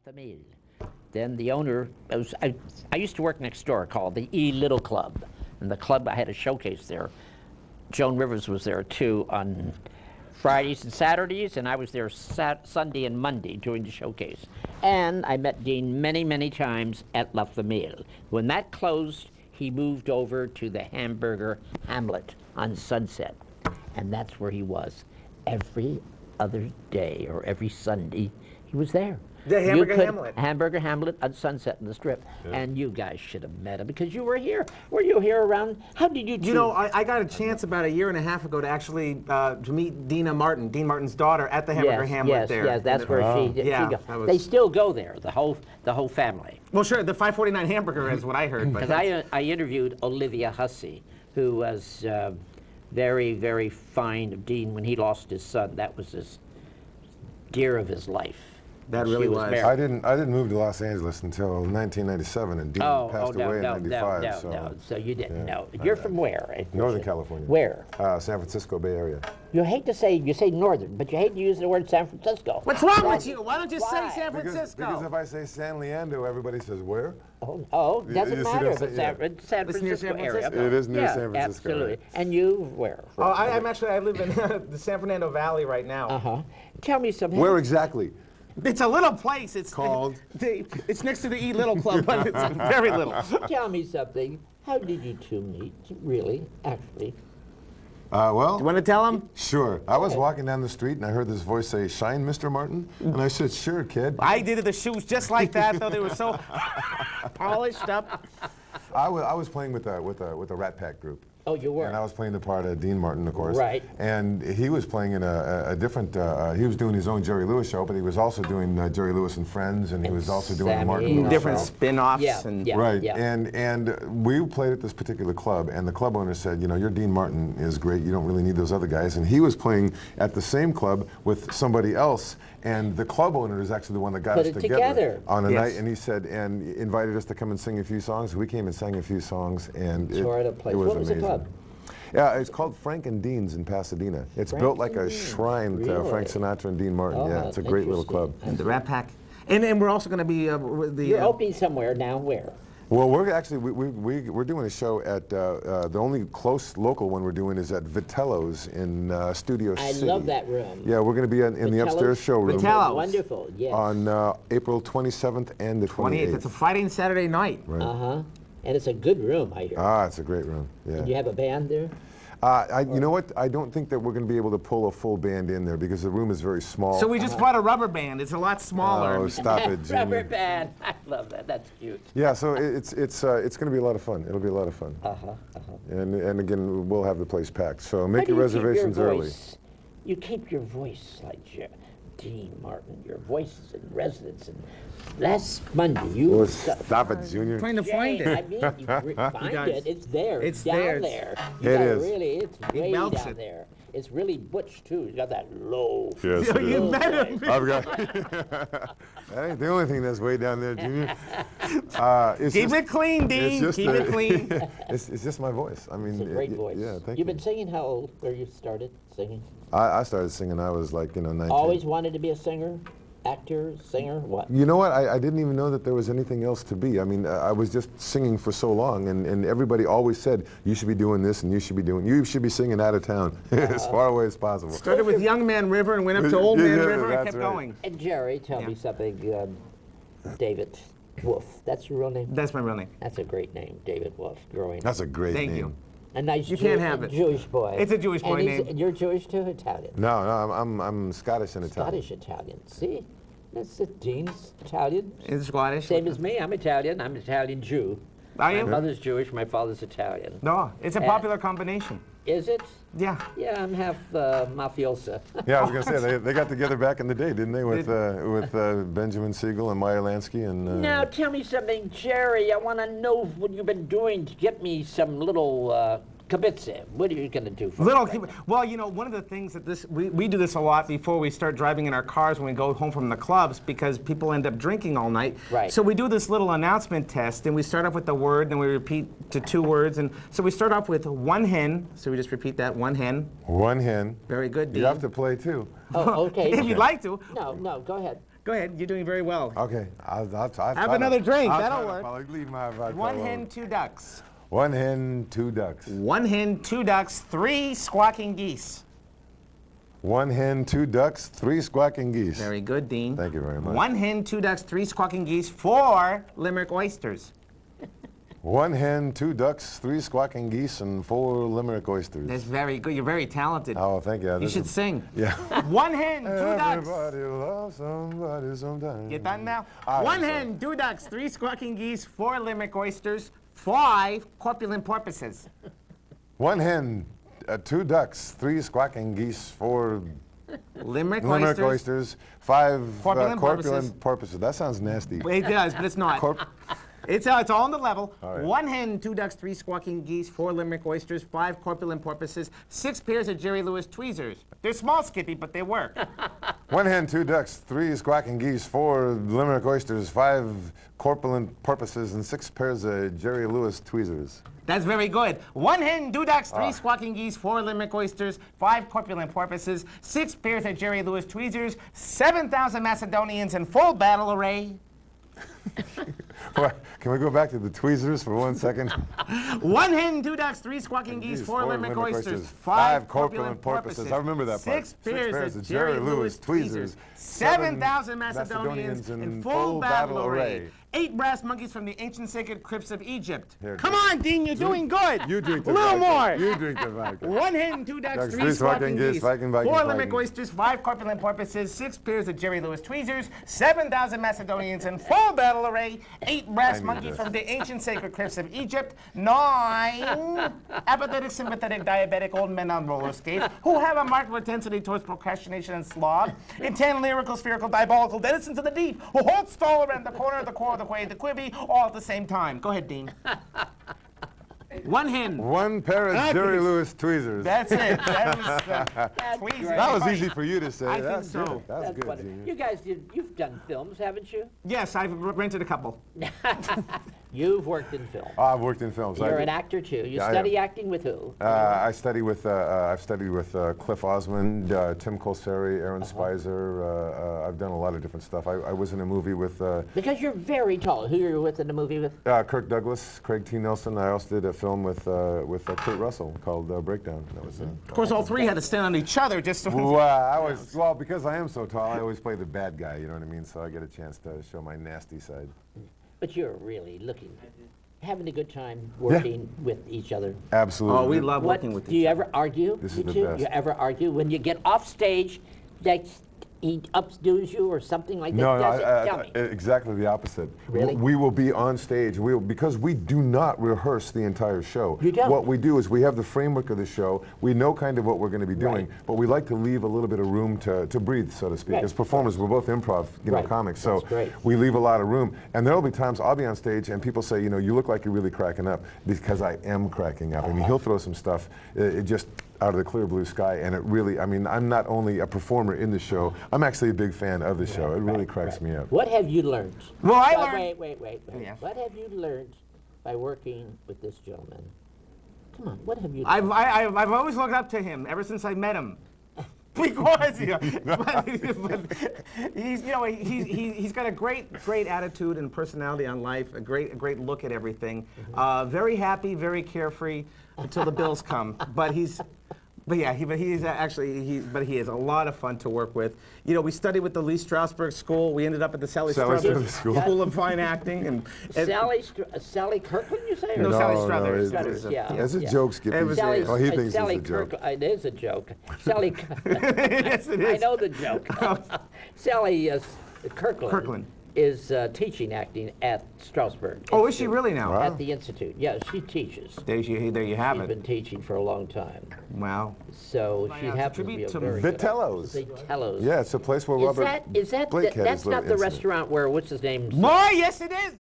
the meal. Then the owner, I used to work next door called the E Little Club. And the club, I had a showcase there. Joan Rivers was there too on Fridays and Saturdays, and I was there Sunday and Monday doing the showcase. And I met Dean many, many times at La Famille. When that closed, he moved over to the Hamburger Hamlet on Sunset. And that's where he was. Every other day or every Sunday, he was there. The Hamburger Hamlet. Hamburger Hamlet on Sunset in the Strip. Yeah. And you guys should have met him because you were here. Were you here around? How did you two? You know, I got a chance about a year and a half ago to actually to meet Dean Martin's daughter, at the Hamburger Hamlet there. Yes, that's where she goes. They still go there, the whole family. Well, sure, the 549 Hamburger is what I heard. Because I interviewed Olivia Hussey, who was very, very fond of Dean when he lost his son. That was his dear of his life. That really was. I didn't move to Los Angeles until 1997, and Dean passed away in '95. So you didn't know. You're from where? Northern California. Where? San Francisco Bay Area. You hate to say, you say northern, but you hate to use the word San Francisco. What's wrong with you? Why don't you say San Francisco? Because if I say San Leandro, everybody says where? Oh, doesn't matter if it's San Francisco area. It is near San Francisco. Absolutely. Right. And you where? Oh, I live in the San Fernando Valley right now. Tell me something. Where exactly? It's a little place. It's called? It's next to the E Little Club, but it's very little. Tell me something. How did you two meet, really, actually? Well, do you want to tell him? Sure. I was walking down the street and I heard this voice say, "Shine, Mr. Martin," and I said, "Sure, kid." I did the shoes just like that, though they were so polished up. I was playing with a Rat Pack group. Oh, you were? And I was playing the part of Dean Martin, of course. Right. And he was playing in a different, he was doing his own Jerry Lewis show, but he was also doing Jerry Lewis and Friends, and he was also doing the Martin Lewis different show. spin-offs. Right. And we played at this particular club, and the club owner said, you know, your Dean Martin is great, you don't really need those other guys. And he was playing at the same club with somebody else, and the club owner is actually the one that got us together on a night, and he said, and invited us to come and sing a few songs. We came and sang a few songs, and it was amazing. What was the club? Yeah, it's called Frank and Dean's in Pasadena. It's built like a shrine to Frank Sinatra and Dean Martin. Yeah, it's a great little club. And the Rat Pack. And we're also going to be You're opening somewhere now. Where? Well, we're actually we're doing a show at the only close local one we're doing is at Vitello's in Studio City. I love that room. Yeah, we're going to be in the upstairs showroom. Vitello's. Wonderful. Yes. On April 27th and the 28th. It's a Friday and Saturday night. Right. And it's a good room, I hear. Ah, it's a great room. Yeah. Do you have a band there? You know what? I don't think that we're going to be able to pull a full band in there because the room is very small. So we just brought a rubber band. It's a lot smaller. Oh, stop it, Jimmy. Rubber band. I love that. That's cute. Yeah, so it's going to be a lot of fun. It'll be a lot of fun. And again, we'll have the place packed. So make your reservations early. You keep your voice like Dean Martin. Your voice is in residence. And last Monday, you... Stop it, Junior. I'm trying to find it. I mean, you find it. It's there. It's down there. It is. Really, it's way down there. It's really butch, too. You got that low... Yes, you met him. I've got... That ain't the only thing that's way down there, Junior. Keep it clean, Dean. Keep it clean. It's just my voice. I mean, it's a great voice. Yeah, thank you. You've been singing how old? Where you started singing? I started singing, I was like, 19. Always wanted to be a singer? Actor, singer, what? You know what? I didn't even know that there was anything else to be. I mean, I was just singing for so long, and everybody always said, you should be doing this, and you should be singing out of town, as far away as possible. Started with Young Man River and went up to Old Man River and kept going. And Jerry, tell me something, David Wolf, that's your real name? That's my real name. That's a great name, David Wolf, growing. That's a great name. Thank you. A nice can't have it. Jewish boy. It's a Jewish boy name. You're Jewish too, Italian? No, I'm Scottish and Italian. Scottish Italian. See, that's it. Dean's Italian. It's Scottish. Same as me. I'm Italian. I'm an Italian Jew. I am. My mother's Jewish. My father's Italian. No, it's a popular combination. Is it? Yeah. Yeah, I'm half mafiosa. Yeah, I was going to say, they got together back in the day, didn't they, with Benjamin Siegel and Meyer Lansky and... Now, tell me something, Jerry. I want to know what you've been doing to get me some little kibitze. What are you going to do for me? Well, you know, one of the things that we do this a lot before we start driving in our cars when we go home from the clubs because people end up drinking all night. Right. So we do this little announcement test, and we start off with the word, and we repeat to 2 words. And so we start off with one hen. So we just repeat that, one hen. One hen. Very good, Dean. You have to play too. Oh, okay. If you'd like to. No, go ahead. Go ahead. You're doing very well. Okay, I'll Have another drink. That'll work. I'll leave my vodka One alone. hen, two ducks. One hen, two ducks. One hen, two ducks, three squawking geese. One hen, two ducks, three squawking geese. Very good, Dean. Thank you very much. One hen, two ducks, three squawking geese, four Limerick oysters. One hen, two ducks, three squawking geese, and four Limerick oysters. That's very good. You're very talented. Oh, thank you. You should sing. Yeah. One hen, two ducks. Everybody loves somebody sometime. Get done now? I'm One sorry. hen, two ducks, three squawking geese, four Limerick oysters, five corpulent porpoises. One hen, two ducks, three squawking geese, four Limerick Limerick oysters. oysters, five Corpulent porpoises. corpulent porpoises. That sounds nasty. It does, but it's not. It's all on the level. All right. One hen, two ducks, three squawking geese, four Limerick oysters, five corpulent porpoises, six pairs of Jerry Lewis tweezers. They're small, Skippy, but they work. One hen, two ducks, three squawking geese, four Limerick oysters, five corpulent porpoises, and six pairs of Jerry Lewis tweezers. That's very good. One hen, two ducks, three squawking geese, four Limerick oysters, five corpulent porpoises, six pairs of Jerry Lewis tweezers, 7,000 Macedonians in full battle array. Can we go back to the tweezers for 1 second? One hen, two ducks, three squawking geese, four Limerick oysters, five corpulent porpoises. I remember that part. Six pairs of Jerry Lewis tweezers, 7,000 Macedonians in full battle array. 8 brass monkeys from the ancient sacred crypts of Egypt. Here, Come drink. on, Dean, you're doing good. You drink the A little vodka. more. You drink the vodka. One hen, two ducks, Ducks, three squawking geese, Viking, four Viking. Limerick oysters, five corpulent porpoises, six pairs of Jerry Lewis tweezers, 7,000 Macedonians in full battle array, 8 brass need monkeys this. from the ancient sacred crypts of Egypt, 9 apathetic, sympathetic, diabetic old men on roller skates who have a marked propensity towards procrastination and sloth, and 10 lyrical, spherical, diabolical denizens of the deep who hold stall around the corner, the core, the quay, the quibby, all at the same time. Go ahead, Dean. One hen. One pair of Jerry Lewis tweezers. That's it. That was tweezers. That was easy for you to say. I think That's so. good. That's good, funny. Gene. You guys, you've done films, haven't you? Yes, I've rented a couple. You've worked in film. I've worked in films. You're an actor too. You Yeah, I study am. acting with who? I've studied with Cliff Osmond, Tim Colseri, Aaron Spicer. I've done a lot of different stuff. I was in a movie with Because you're very tall. Who you're with in the movie with? Kirk Douglas, Craig T. Nelson. I also did a film with Kurt Russell called Breakdown. That was Of course, all three had to stand on each other just to... well, because I am so tall, I always play the bad guy. You know what I mean? So I get a chance to show my nasty side. But you're really having a good time working with each other. Absolutely. Oh, we love What, working with do you ever argue? This you is the two? best. You ever argue when you get off stage? That he updoes you or something like that? No, Does it? Tell me. exactly the opposite. Really? We will be on stage. Because we do not rehearse the entire show. You don't? What we do is we have the framework of the show. We know kind of what we're going to be doing, Right. but we like to leave a little bit of room to breathe, so to speak. Right. As performers, we're both improv, Right. comics, so That's great. we leave a lot of room. And there will be times I'll be on stage and people say, you look like you're really cracking up, because I am cracking up. I mean, he'll throw some stuff. It just out of the clear blue sky, and it really, I'm not only a performer in the show, I'm actually a big fan of the show. It really cracks me up. What have you learned? Well, I learned... Wait. Yeah. What have you learned by working with this gentleman? Come on, what have you learned? I've always looked up to him ever since I met him. Because but he's he's got a great attitude and personality on life, a great look at everything. Very happy, very carefree until the bills come. But he is a lot of fun to work with. We studied with the Lee Strasberg School. We ended up at the Sally Struthers School of Fine Acting. And Sally Kirkland, you say? No, Or Sally No, Struthers. Struthers, yeah. That's a joke, Skippy. It was- Sally, Oh, he thinks Sally it's a joke. It is a joke. Sally. Yes, it is. I know the joke. Sally Kirkland is teaching acting at Strasberg. Oh, is she really now? Wow. At the Institute. Yeah, she teaches. There you have She's it. been teaching for a long time. Wow. So she it's a happens to be tribute a to very good Vitello's. Vitello's. Yeah, it's a place where Is Robert that Blake had that's his not little the incident. restaurant where what's his name? Boy, yes it is.